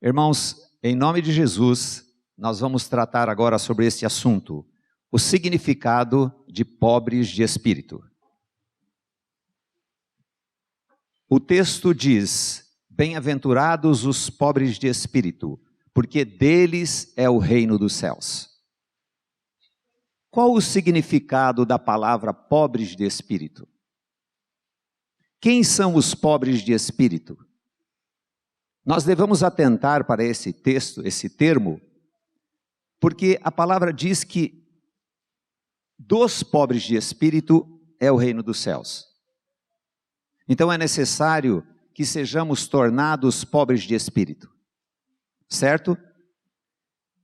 Irmãos, em nome de Jesus, nós vamos tratar agora sobre este assunto, o significado de pobres de espírito. O texto diz: bem-aventurados os pobres de espírito, porque deles é o reino dos céus. Qual o significado da palavra pobres de espírito? Quem são os pobres de espírito? Nós devemos atentar para esse texto, esse termo, porque a palavra diz que dos pobres de espírito é o reino dos céus. Então é necessário que sejamos tornados pobres de espírito, certo?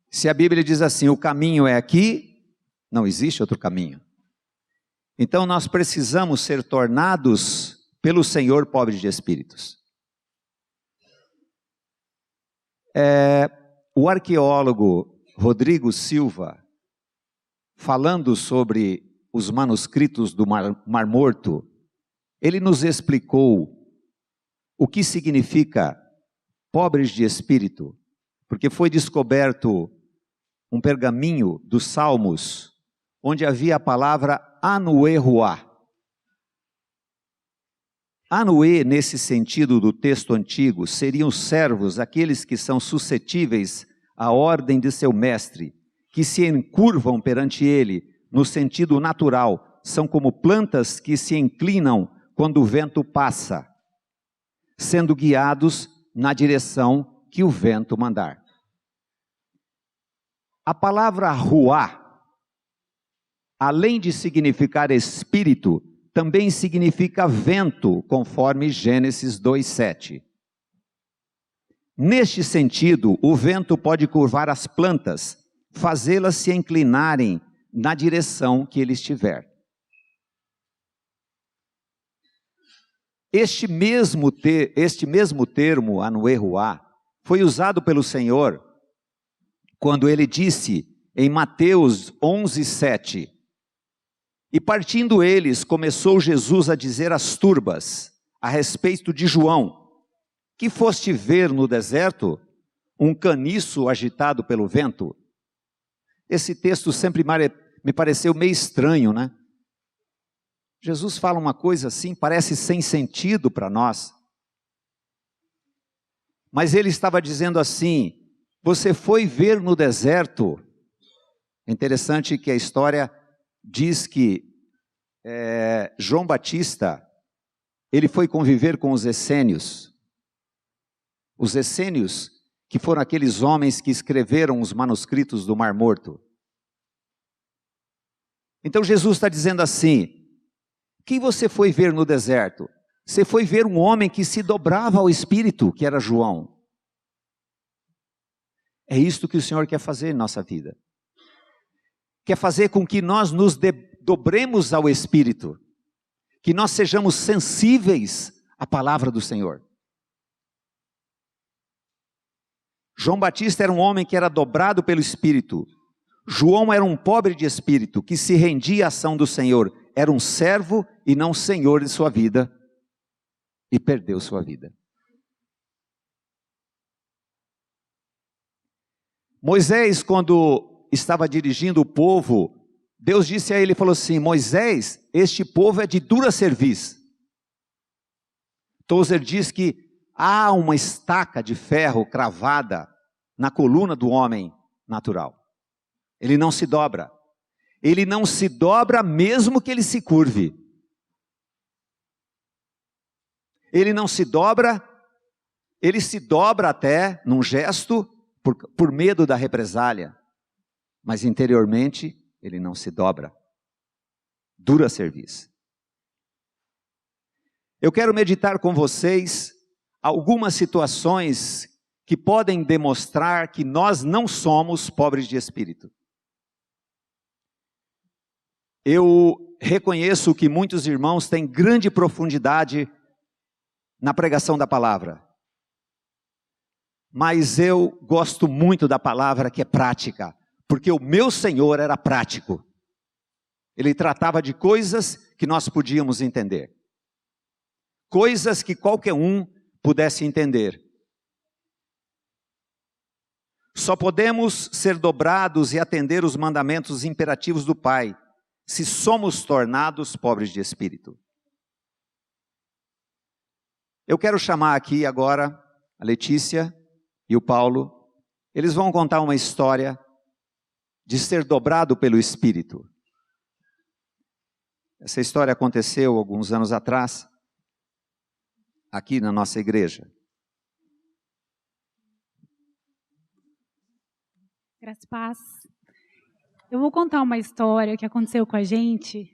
Se a Bíblia diz assim, o caminho é aqui, não existe outro caminho. Então nós precisamos ser tornados pelo Senhor pobres de espíritos. O arqueólogo Rodrigo Silva, falando sobre os manuscritos do Mar Morto, ele nos explicou o que significa pobres de espírito, porque foi descoberto um pergaminho dos Salmos, onde havia a palavra anueruá. Anuê, nesse sentido do texto antigo, seriam servos, aqueles que são suscetíveis à ordem de seu mestre, que se encurvam perante ele, no sentido natural, são como plantas que se inclinam quando o vento passa, sendo guiados na direção que o vento mandar. A palavra ruá, além de significar espírito, também significa vento, conforme Gênesis 2:7. Neste sentido, o vento pode curvar as plantas, fazê-las se inclinarem na direção que ele estiver. Este mesmo termo, anueruá, foi usado pelo Senhor quando ele disse em Mateus 11:7, e partindo eles, começou Jesus a dizer às turbas, a respeito de João, que foste ver no deserto um caniço agitado pelo vento? Esse texto sempre me pareceu meio estranho, né? Jesus fala uma coisa assim, parece sem sentido para nós. Mas ele estava dizendo assim, você foi ver no deserto. É interessante que a história diz que João Batista, ele foi conviver com os essênios. Os essênios, que foram aqueles homens que escreveram os manuscritos do Mar Morto. Então Jesus está dizendo assim, quem você foi ver no deserto? Você foi ver um homem que se dobrava ao Espírito, que era João. É isto que o Senhor quer fazer em nossa vida. Quer fazer com que nós nos dobremos ao Espírito, que nós sejamos sensíveis à palavra do Senhor. João Batista era um homem que era dobrado pelo Espírito. João era um pobre de espírito, que se rendia à ação do Senhor. Era um servo e não senhor de sua vida, e perdeu sua vida. Moisés, quando estava dirigindo o povo, Deus disse a ele, falou assim, Moisés, este povo é de dura cerviz. Tozer diz que há uma estaca de ferro cravada na coluna do homem natural. Ele não se dobra. Ele não se dobra mesmo que ele se curve. Ele não se dobra, ele se dobra até num gesto por medo da represália. Mas interiormente ele não se dobra. Dura cerviz. Eu quero meditar com vocês algumas situações que podem demonstrar que nós não somos pobres de espírito. Eu reconheço que muitos irmãos têm grande profundidade na pregação da palavra. Mas eu gosto muito da palavra que é prática, porque o meu Senhor era prático. Ele tratava de coisas que nós podíamos entender. Coisas que qualquer um pudesse entender. Só podemos ser dobrados e atender os mandamentos imperativos do Pai, se somos tornados pobres de espírito. Eu quero chamar aqui agora a Letícia e o Paulo. Eles vão contar uma história de ser dobrado pelo Espírito. Essa história aconteceu alguns anos atrás, aqui na nossa igreja. Graças a paz. Eu vou contar uma história que aconteceu com a gente.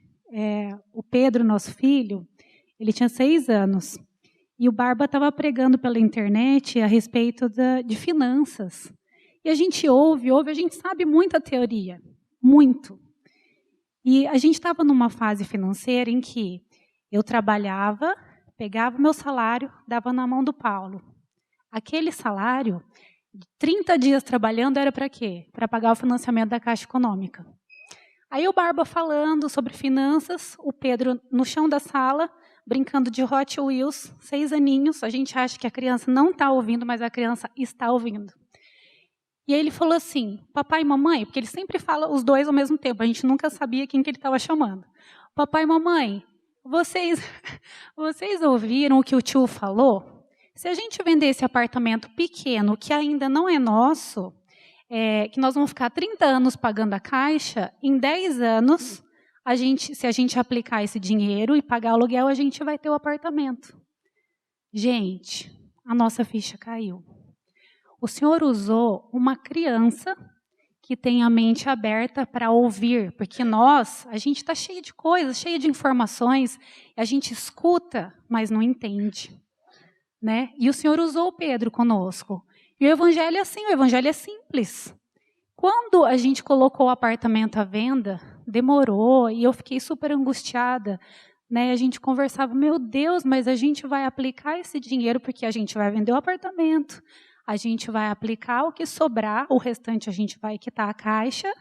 O Pedro, nosso filho, ele tinha 6 anos. E o Barba estava pregando pela internet a respeito de finanças. E a gente ouve, a gente sabe muita teoria. Muito. E a gente estava numa fase financeira em que eu trabalhava, pegava o meu salário, dava na mão do Paulo. Aquele salário, 30 dias trabalhando, era para quê? Para pagar o financiamento da Caixa Econômica. Aí o Barba falando sobre finanças, o Pedro no chão da sala, brincando de Hot Wheels, 6 aninhos. A gente acha que a criança não está ouvindo, mas a criança está ouvindo. E aí ele falou assim, papai e mamãe, porque ele sempre fala os dois ao mesmo tempo, a gente nunca sabia quem que ele estava chamando. Papai e mamãe, vocês ouviram o que o tio falou? Se a gente vender esse apartamento pequeno, que ainda não é nosso, que nós vamos ficar 30 anos pagando a Caixa, em 10 anos, se a gente aplicar esse dinheiro e pagar aluguel, a gente vai ter o apartamento. Gente, a nossa ficha caiu. O Senhor usou uma criança que tem a mente aberta para ouvir, porque a gente está cheio de coisas, cheio de informações, a gente escuta, mas não entende. Né? E o Senhor usou o Pedro conosco. E o evangelho é assim, o evangelho é simples. Quando a gente colocou o apartamento à venda, demorou, e eu fiquei super angustiada. Né? A gente conversava, meu Deus, mas a gente vai aplicar esse dinheiro porque a gente vai vender o apartamento. A gente vai aplicar o que sobrar, o restante a gente vai quitar a Caixa.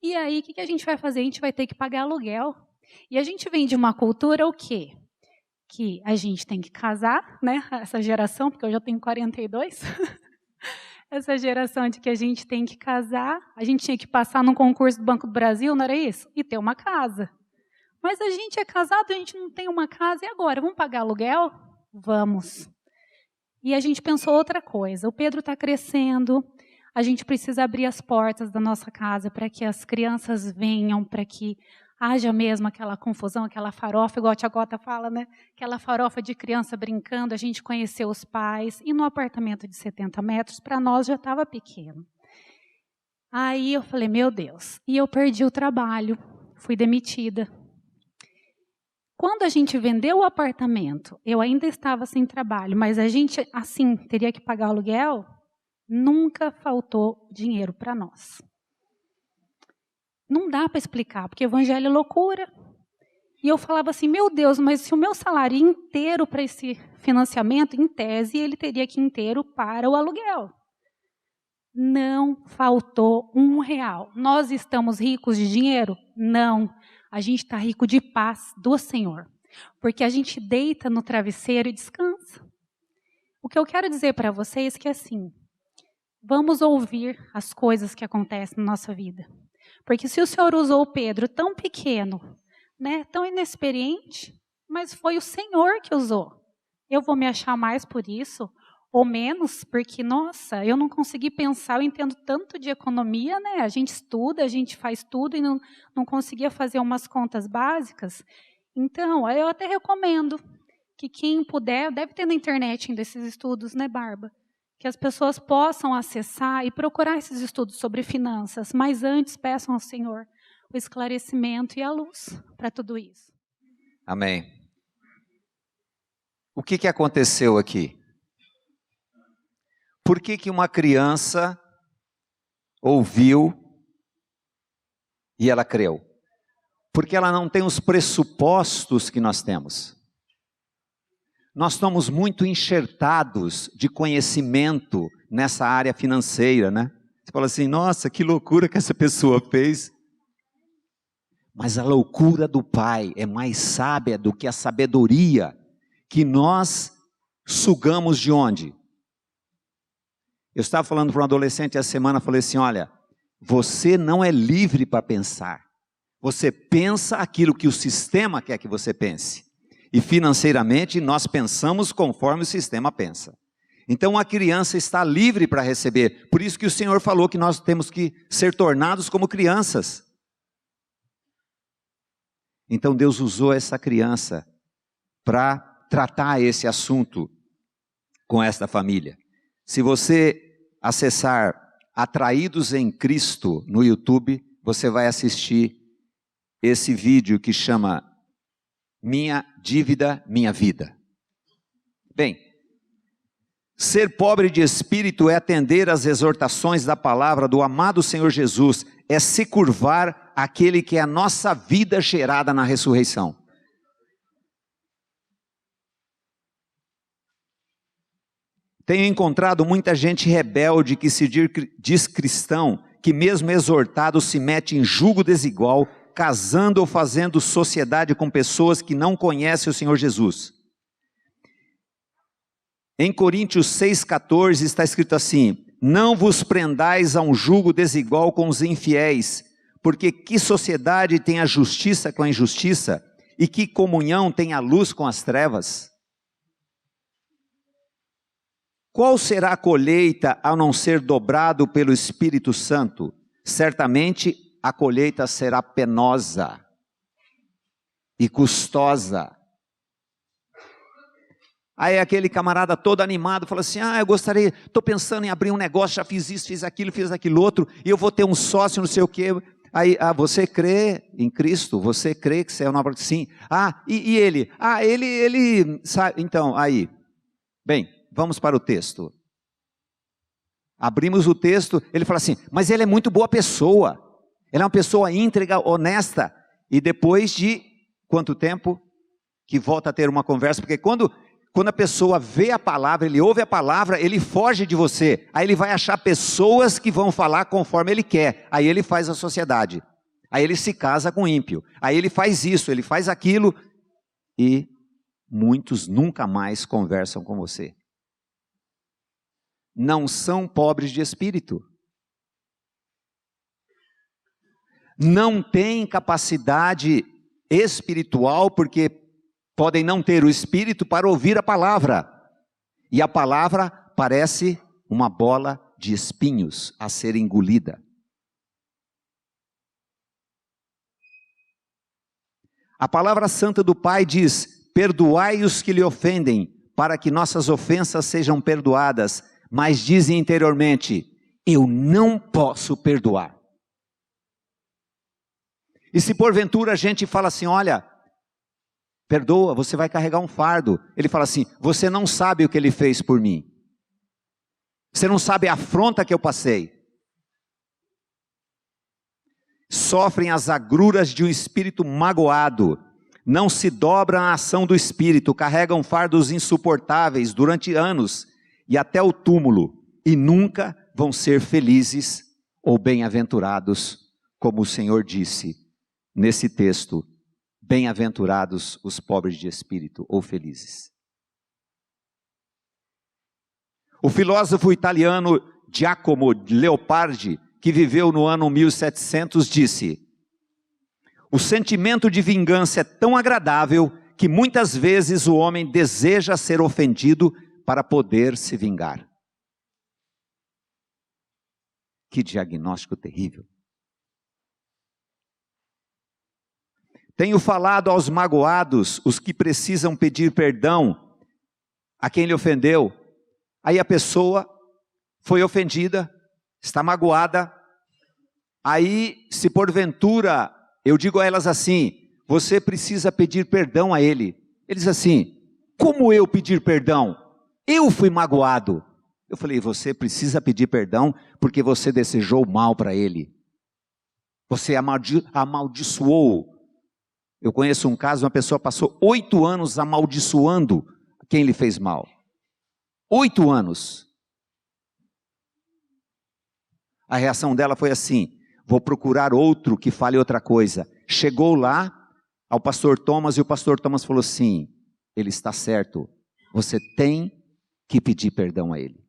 E aí, o que a gente vai fazer? A gente vai ter que pagar aluguel. E a gente vem de uma cultura o quê? Que a gente tem que casar, né? Essa geração, porque eu já tenho 42. Essa geração de que a gente tem que casar. A gente tinha que passar num concurso do Banco do Brasil, não era isso? E ter uma casa. Mas a gente é casado, a gente não tem uma casa. E agora? Vamos pagar aluguel? Vamos. E a gente pensou outra coisa. O Pedro está crescendo, a gente precisa abrir as portas da nossa casa para que as crianças venham, para que haja mesmo aquela confusão, aquela farofa, igual a tia Gota fala, né? Aquela farofa de criança brincando, a gente conheceu os pais. E no apartamento de 70 metros, para nós já estava pequeno. Aí eu falei, meu Deus. E eu perdi o trabalho, fui demitida. Quando a gente vendeu o apartamento, eu ainda estava sem trabalho, mas a gente, assim, teria que pagar o aluguel, nunca faltou dinheiro para nós. Não dá para explicar, porque o evangelho é loucura. E eu falava assim, meu Deus, mas se o meu salário inteiro para esse financiamento, em tese, ele teria que ir inteiro para o aluguel. Não faltou R$1. Nós estamos ricos de dinheiro? Não. A gente está rico de paz do Senhor. Porque a gente deita no travesseiro e descansa. O que eu quero dizer para vocês é que assim, vamos ouvir as coisas que acontecem na nossa vida. Porque se o Senhor usou o Pedro tão pequeno, né, tão inexperiente, mas foi o Senhor que usou. Eu vou me achar mais por isso, ou menos, porque, nossa, eu não consegui pensar, eu entendo tanto de economia, né? A gente estuda, a gente faz tudo e não conseguia fazer umas contas básicas. Então, eu até recomendo que quem puder, deve ter na internet ainda esses estudos, né, Barba? Que as pessoas possam acessar e procurar esses estudos sobre finanças, mas antes peçam ao Senhor o esclarecimento e a luz para tudo isso. Amém. O que aconteceu aqui? Por que uma criança ouviu e ela creu? Porque ela não tem os pressupostos que nós temos. Nós estamos muito enxertados de conhecimento nessa área financeira, né? Você fala assim, nossa, que loucura que essa pessoa fez. Mas a loucura do Pai é mais sábia do que a sabedoria que nós sugamos de onde? Eu estava falando para um adolescente essa semana, falei assim, olha, você não é livre para pensar. Você pensa aquilo que o sistema quer que você pense. E financeiramente nós pensamos conforme o sistema pensa. Então a criança está livre para receber. Por isso que o Senhor falou que nós temos que ser tornados como crianças. Então Deus usou essa criança para tratar esse assunto com esta família. Se você acessar Atraídos em Cristo no YouTube, você vai assistir esse vídeo que chama Minha Dívida, Minha Vida. Bem, ser pobre de espírito é atender às exortações da palavra do amado Senhor Jesus, é se curvar àquele que é a nossa vida gerada na ressurreição. Tenho encontrado muita gente rebelde que se diz cristão, que mesmo exortado se mete em julgo desigual, casando ou fazendo sociedade com pessoas que não conhecem o Senhor Jesus. Em Coríntios 6,14 está escrito assim, não vos prendais a um julgo desigual com os infiéis, porque que sociedade tem a justiça com a injustiça, e que comunhão tem a luz com as trevas? Qual será a colheita a não ser dobrado pelo Espírito Santo? Certamente a colheita será penosa e custosa. Aí aquele camarada todo animado fala assim, eu gostaria, estou pensando em abrir um negócio, já fiz isso, fiz aquilo outro, e eu vou ter um sócio, não sei o quê. Aí, você crê em Cristo? Você crê que você é uma obra? Sim. E ele? Ele sabe. Então, aí, bem, vamos para o texto. Abrimos o texto, ele fala assim, mas ele é muito boa pessoa, ele é uma pessoa íntegra, honesta, e depois de quanto tempo que volta a ter uma conversa, porque quando a pessoa vê a palavra, ele ouve a palavra, ele foge de você, aí ele vai achar pessoas que vão falar conforme ele quer, aí ele faz a sociedade, aí ele se casa com ímpio, aí ele faz isso, ele faz aquilo, e muitos nunca mais conversam com você. Não são pobres de espírito. Não têm capacidade espiritual, porque podem não ter o espírito para ouvir a palavra. E a palavra parece uma bola de espinhos a ser engolida. A palavra santa do Pai diz, perdoai os que lhe ofendem, para que nossas ofensas sejam perdoadas. Mas dizem interiormente, eu não posso perdoar. E se porventura a gente fala assim, olha, perdoa, você vai carregar um fardo. Ele fala assim, você não sabe o que ele fez por mim. Você não sabe a afronta que eu passei. Sofrem as agruras de um espírito magoado. Não se dobram à ação do espírito, carregam fardos insuportáveis durante anos e até o túmulo, e nunca vão ser felizes ou bem-aventurados, como o Senhor disse nesse texto, bem-aventurados os pobres de espírito, ou felizes. O filósofo italiano Giacomo Leopardi, que viveu no ano 1700, disse, o sentimento de vingança é tão agradável que muitas vezes o homem deseja ser ofendido para poder se vingar. Que diagnóstico terrível. Tenho falado aos magoados, os que precisam pedir perdão a quem lhe ofendeu. Aí a pessoa foi ofendida, está magoada. Aí, se porventura, eu digo a elas assim, você precisa pedir perdão a ele. Eles assim, como eu pedir perdão? Eu fui magoado. Eu falei, você precisa pedir perdão porque você desejou mal para ele. Você amaldiçoou. Eu conheço um caso, uma pessoa passou 8 anos amaldiçoando quem lhe fez mal. 8 anos. A reação dela foi assim, vou procurar outro que fale outra coisa. Chegou lá ao pastor Thomas e o pastor Thomas falou assim, ele está certo, você tem que pedir perdão a ele.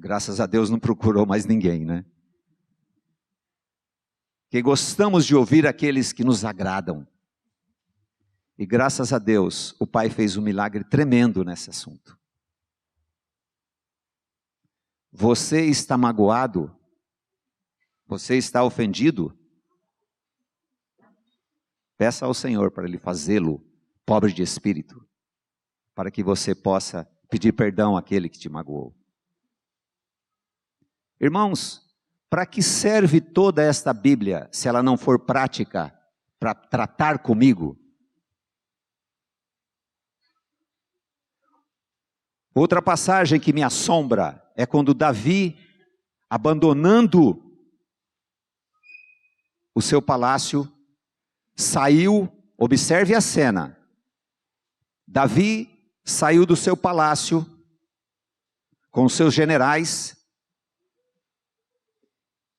Graças a Deus não procurou mais ninguém, né? Que gostamos de ouvir aqueles que nos agradam. E graças a Deus, o Pai fez um milagre tremendo nesse assunto. Você está magoado? Você está ofendido? Peça ao Senhor para Ele fazê-lo pobre de espírito, para que você possa pedir perdão àquele que te magoou. Irmãos, para que serve toda esta Bíblia, se ela não for prática para tratar comigo? Outra passagem que me assombra é quando Davi, abandonando o seu palácio, saiu, observe a cena. Davi saiu do seu palácio com seus generais,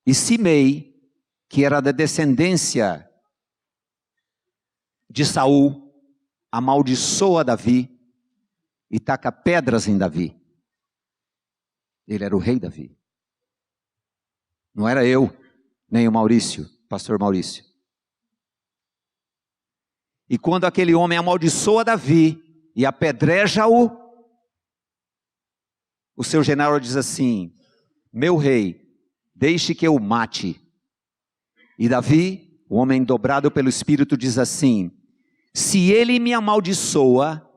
e Simei, que era da descendência de Saul, amaldiçoa Davi e taca pedras em Davi. Ele era o rei Davi. Não era eu, nem o Maurício, pastor Maurício. E quando aquele homem amaldiçoa Davi e apedreja-o, o seu general diz assim: meu rei, deixe que eu o mate. E Davi, o homem dobrado pelo Espírito, diz assim: se ele me amaldiçoa,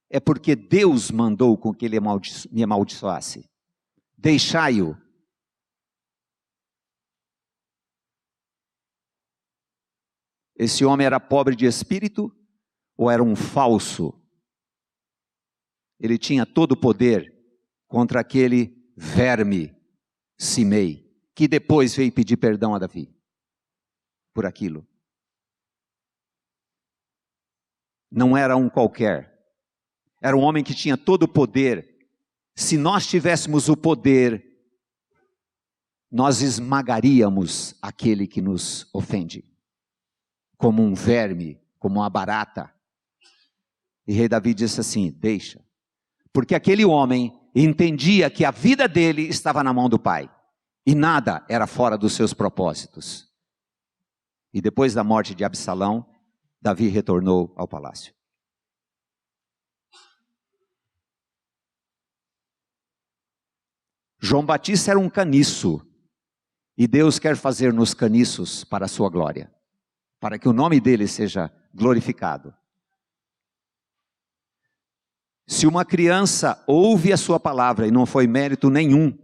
é porque Deus mandou com que ele me amaldiçoasse. Deixai-o. Esse homem era pobre de espírito ou era um falso? Ele tinha todo o poder contra aquele verme, Simei, que depois veio pedir perdão a Davi por aquilo. Não era um qualquer, era um homem que tinha todo o poder. Se nós tivéssemos o poder, nós esmagaríamos aquele que nos ofende, como um verme, como uma barata. E rei Davi disse assim: deixa, porque aquele homem entendia que a vida dele estava na mão do Pai, e nada era fora dos seus propósitos. E depois da morte de Absalão, Davi retornou ao palácio. João Batista era um caniço, e Deus quer fazer-nos caniços para a sua glória, para que o nome dele seja glorificado. Se uma criança ouve a sua palavra e não foi mérito nenhum,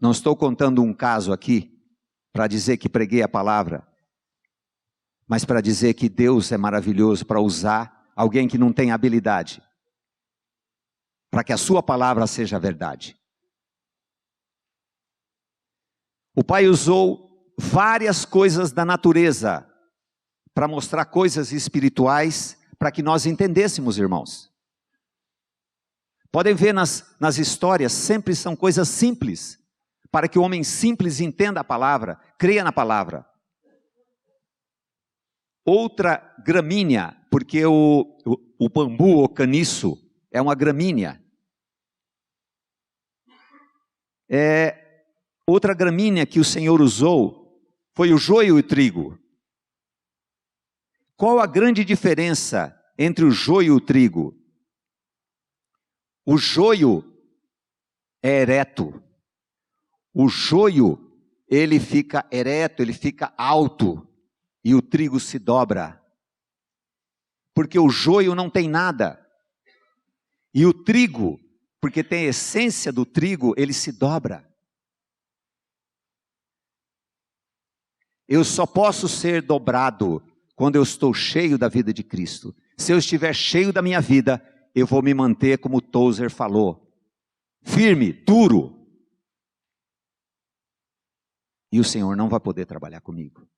não estou contando um caso aqui para dizer que preguei a palavra, mas para dizer que Deus é maravilhoso para usar alguém que não tem habilidade, para que a sua palavra seja verdade. O Pai usou várias coisas da natureza para mostrar coisas espirituais para que nós entendêssemos, irmãos. Podem ver nas histórias, sempre são coisas simples, para que o homem simples entenda a palavra, creia na palavra. Outra gramínea, porque o bambu, o caniço, é uma gramínea. Outra gramínea que o Senhor usou foi o joio e o trigo. Qual a grande diferença entre o joio e o trigo? O joio é ereto. O joio, ele fica ereto, ele fica alto. E o trigo se dobra. Porque o joio não tem nada. E o trigo, porque tem a essência do trigo, ele se dobra. Eu só posso ser dobrado quando eu estou cheio da vida de Cristo. Se eu estiver cheio da minha vida, eu vou me manter como Tozer falou. Firme, duro. E o Senhor não vai poder trabalhar comigo.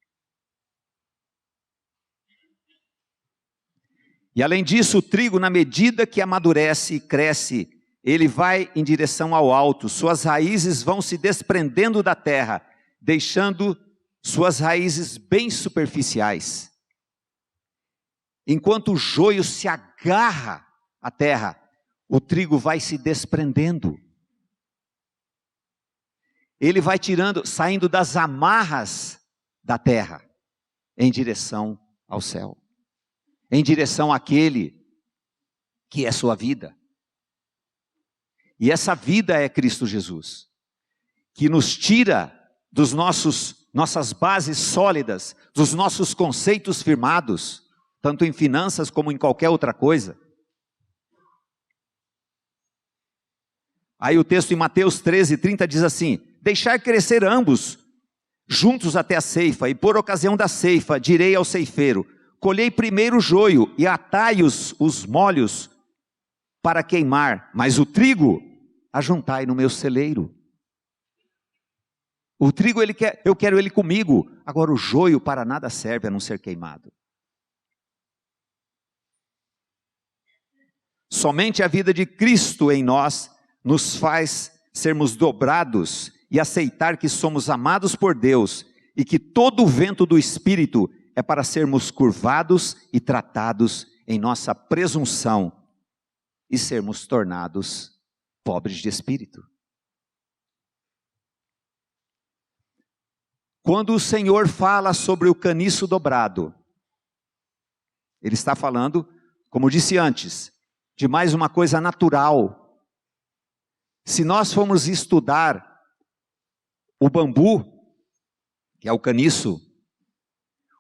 E além disso, o trigo, na medida que amadurece e cresce, ele vai em direção ao alto. Suas raízes vão se desprendendo da terra, deixando suas raízes bem superficiais. Enquanto o joio se agarra à terra, o trigo vai se desprendendo. Ele vai saindo das amarras da terra, em direção ao céu, em direção àquele que é sua vida. E essa vida é Cristo Jesus, que nos tira dos nossas bases sólidas, dos nossos conceitos firmados, tanto em finanças como em qualquer outra coisa. Aí o texto em Mateus 13:30 diz assim: deixar crescer ambos, juntos até a ceifa, e por ocasião da ceifa direi ao ceifeiro: colhei primeiro o joio e atai os molhos para queimar, mas o trigo ajuntai no meu celeiro. O trigo eu quero ele comigo, agora o joio para nada serve a não ser queimado. Somente a vida de Cristo em nós nos faz sermos dobrados e aceitar que somos amados por Deus e que todo o vento do Espírito é para sermos curvados e tratados em nossa presunção e sermos tornados pobres de espírito. Quando o Senhor fala sobre o caniço dobrado, Ele está falando, como disse antes, de mais uma coisa natural. Se nós formos estudar o bambu, que é o caniço,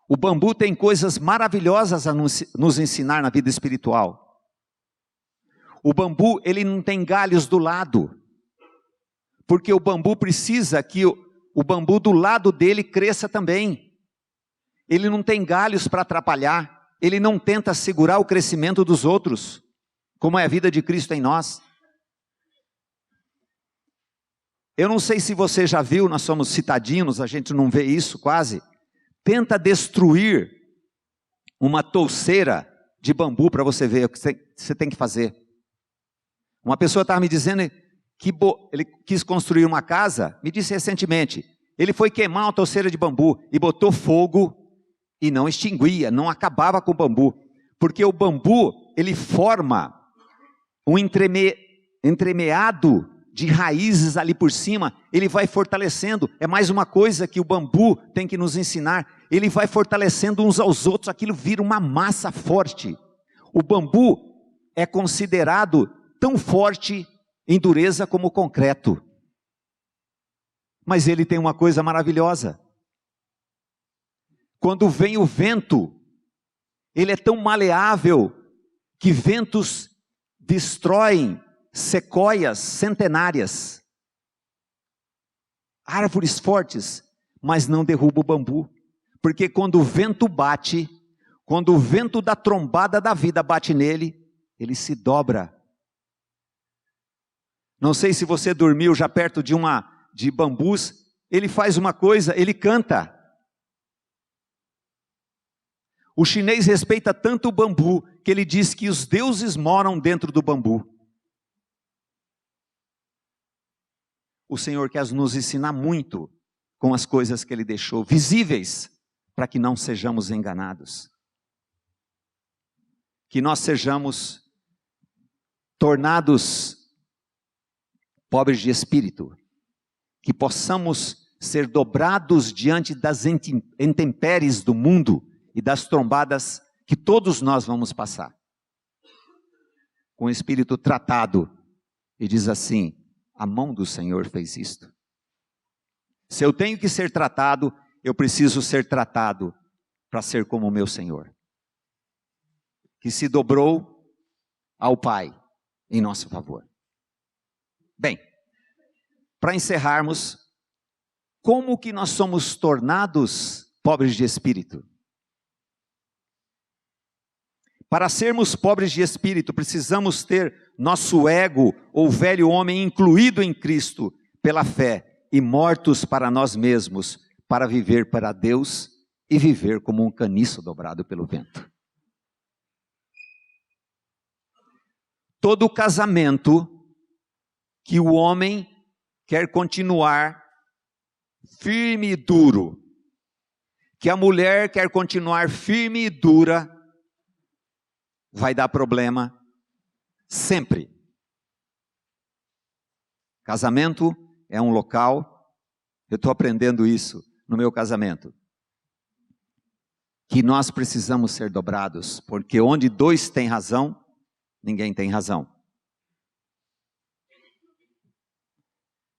o bambu tem coisas maravilhosas a nos ensinar na vida espiritual. O bambu, ele não tem galhos do lado, porque o bambu precisa que o bambu do lado dele cresça também. Ele não tem galhos para atrapalhar, ele não tenta segurar o crescimento dos outros, como é a vida de Cristo em nós. Eu não sei se você já viu, nós somos citadinos, a gente não vê isso quase. Tenta destruir uma touceira de bambu para você ver o que você tem que fazer. Uma pessoa estava me dizendo que ele quis construir uma casa, me disse recentemente, ele foi queimar uma touceira de bambu e botou fogo e não extinguia, não acabava com o bambu, porque o bambu, ele forma um entremeado de raízes ali por cima, ele vai fortalecendo, é mais uma coisa que o bambu tem que nos ensinar, ele vai fortalecendo uns aos outros, aquilo vira uma massa forte. O bambu é considerado tão forte em dureza como o concreto. Mas ele tem uma coisa maravilhosa. Quando vem o vento, ele é tão maleável que ventos destroem sequoias centenárias, árvores fortes, mas não derruba o bambu. Porque quando o vento bate, quando o vento da trombada da vida bate nele, ele se dobra. Não sei se você dormiu já perto de bambus, ele faz uma coisa, ele canta. O chinês respeita tanto o bambu, que ele diz que os deuses moram dentro do bambu. O Senhor quer nos ensinar muito com as coisas que Ele deixou visíveis, para que não sejamos enganados. Que nós sejamos tornados pobres de espírito, que possamos ser dobrados diante das intempéries do mundo e das trombadas que todos nós vamos passar. Com o espírito tratado, e diz assim: a mão do Senhor fez isto. Se eu tenho que ser tratado, eu preciso ser tratado para ser como o meu Senhor, que se dobrou ao Pai em nosso favor. Bem, para encerrarmos, como que nós somos tornados pobres de espírito? Para sermos pobres de espírito, precisamos ter nosso ego, ou velho homem, incluído em Cristo, pela fé, e mortos para nós mesmos, para viver para Deus, e viver como um caniço dobrado pelo vento. Todo casamento que o homem quer continuar firme e duro, que a mulher quer continuar firme e dura, vai dar problema sempre. Casamento é um local Eu estou aprendendo isso no meu casamento. Que nós precisamos ser dobrados, porque onde dois têm razão, ninguém tem razão.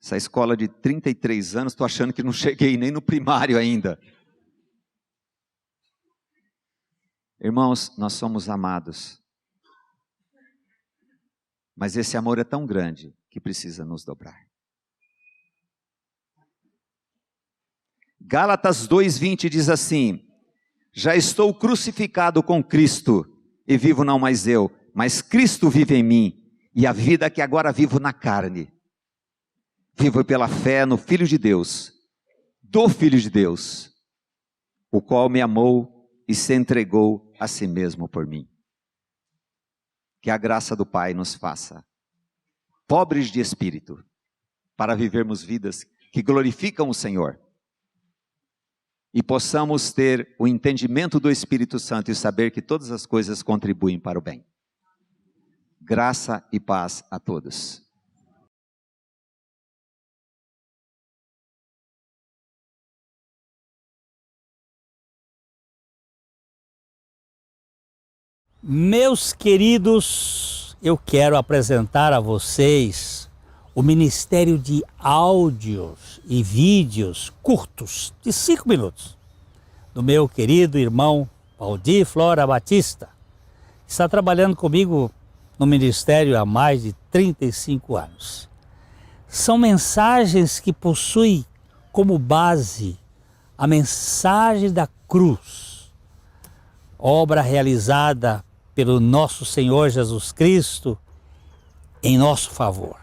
Essa escola de 33 anos, estou achando que não cheguei nem no primário ainda. Irmãos, nós somos amados. Mas esse amor é tão grande que precisa nos dobrar. Gálatas 2:20 diz assim: já estou crucificado com Cristo, e vivo não mais eu, mas Cristo vive em mim, e a vida que agora vivo na carne, vivo pela fé no Filho de Deus, do Filho de Deus, o qual me amou e se entregou a si mesmo por mim. Que a graça do Pai nos faça pobres de espírito, para vivermos vidas que glorificam o Senhor. E possamos ter o entendimento do Espírito Santo e saber que todas as coisas contribuem para o bem. Graça e paz a todos. Meus queridos, eu quero apresentar a vocês o Ministério de Áudios e Vídeos curtos, de 5 minutos, do meu querido irmão Valdir Flora Batista, que está trabalhando comigo no Ministério há mais de 35 anos. São mensagens que possuem como base a mensagem da cruz, obra realizada pelo nosso Senhor Jesus Cristo em nosso favor.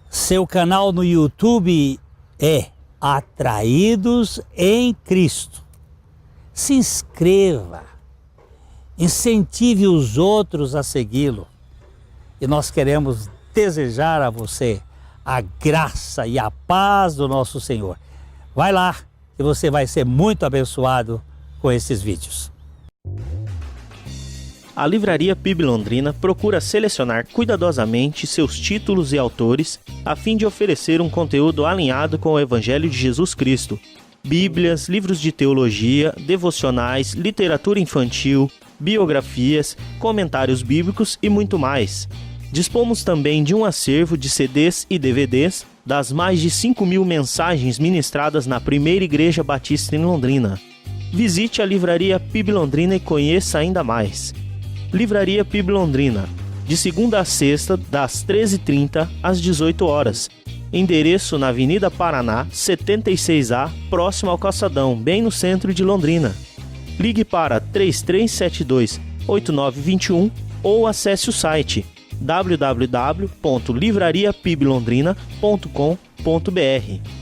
Seu canal no YouTube é Atraídos em Cristo. Se inscreva, incentive os outros a segui-lo. E nós queremos desejar a você a graça e a paz do nosso Senhor. Vai lá, que você vai ser muito abençoado com esses vídeos. A Livraria PIB Londrina procura selecionar cuidadosamente seus títulos e autores a fim de oferecer um conteúdo alinhado com o Evangelho de Jesus Cristo. Bíblias, livros de teologia, devocionais, literatura infantil, biografias, comentários bíblicos e muito mais. Dispomos também de um acervo de CDs e DVDs das mais de 5.000 mensagens ministradas na Primeira Igreja Batista em Londrina. Visite a Livraria PIB Londrina e conheça ainda mais. Livraria PIB Londrina, de segunda a sexta, das 13h30 às 18 horas. Endereço na Avenida Paraná, 76A, próximo ao Calçadão, bem no centro de Londrina. Ligue para 3372-8921 ou acesse o site www.livrariapiblondrina.com.br.